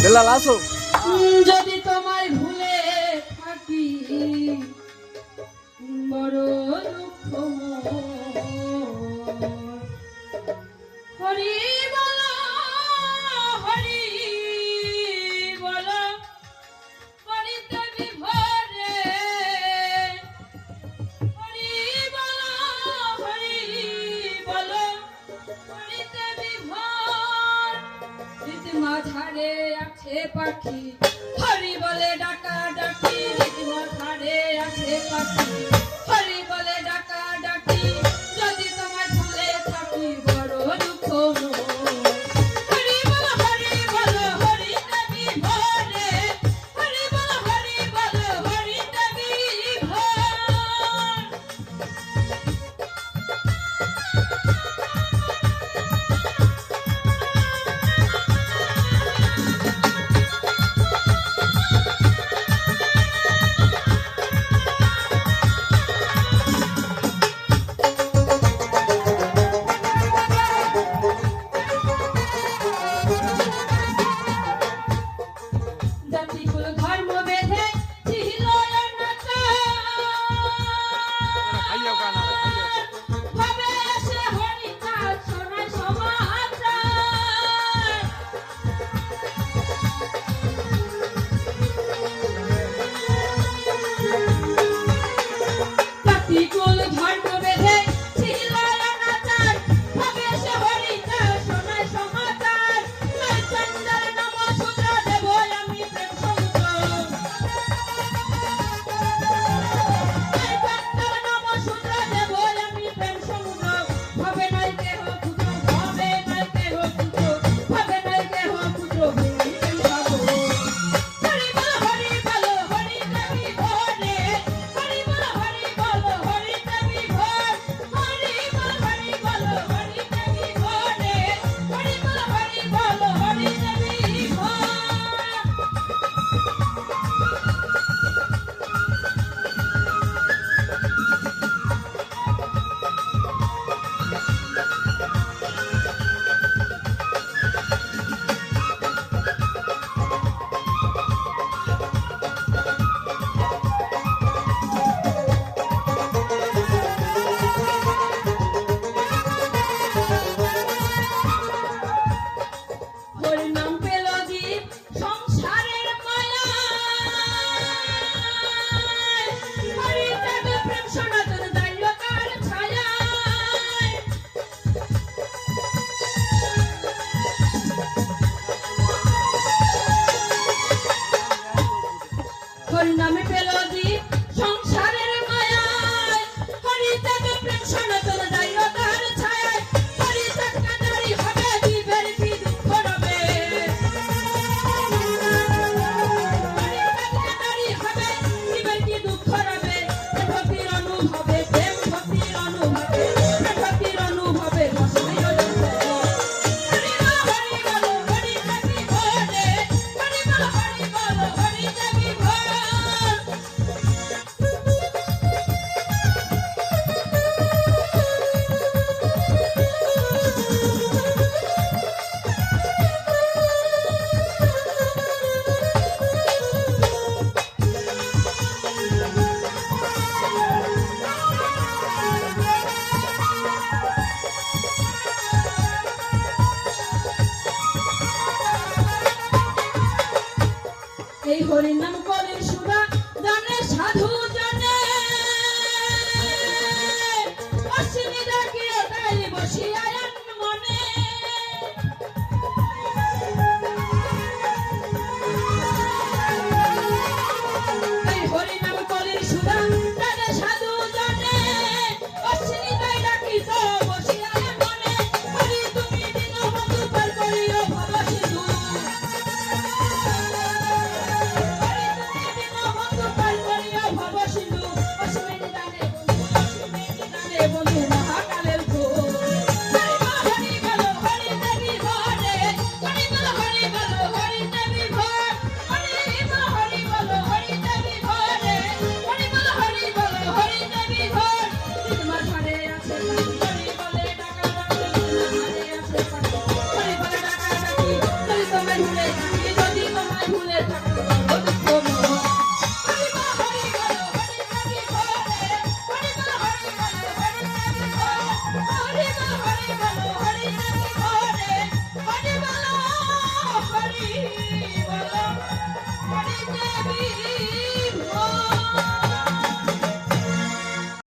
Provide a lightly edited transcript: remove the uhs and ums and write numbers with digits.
বেলাল আসো। যদি তোমায় ভুলে থাকি বড় দুঃখ হরি বলো হরি বলো হরিতে বিভোরে হরি বলো হরিতে বিভোর মাঝারে আছে পাখি হরি বলে ডাকা ডাকি মাঝারে আছে পাখি হরি বলে ডাকা ডাকি যদি তোমার ভুলে থাকি বড় দুঃখ হরি বলো হরিতে বিভোরে হরি বলো হরিতে বিভোর নামে পেল দ্বীপ সংসারের মায়ায় হরি যাবে প্রেম সনাতন যাইল তার ছায়ায় হরি থাকা নারী হবে জীবের কি দুঃখ রবে হরি থাকা নারী হবে জীবের কি দুঃখ রবে ভক্তির অনুভবে প্রেম ভক্তির অনুভবে ভক্তির অনুভবে বসাই এই হরির নাম করে সুধা জানে সাধু জানে অশ্বিনী ডাকিয়ে তাই বসিয়ায়ন মনে এই হরির নাম করে সুধা জানে সাধু জানে অশ্বিনী তাই ডাকি তো বসিয়ায়ন মনে হরি তুমি দিন বন্ধু পার করিও ভব সিধু বন্ধু মহাকালের Hare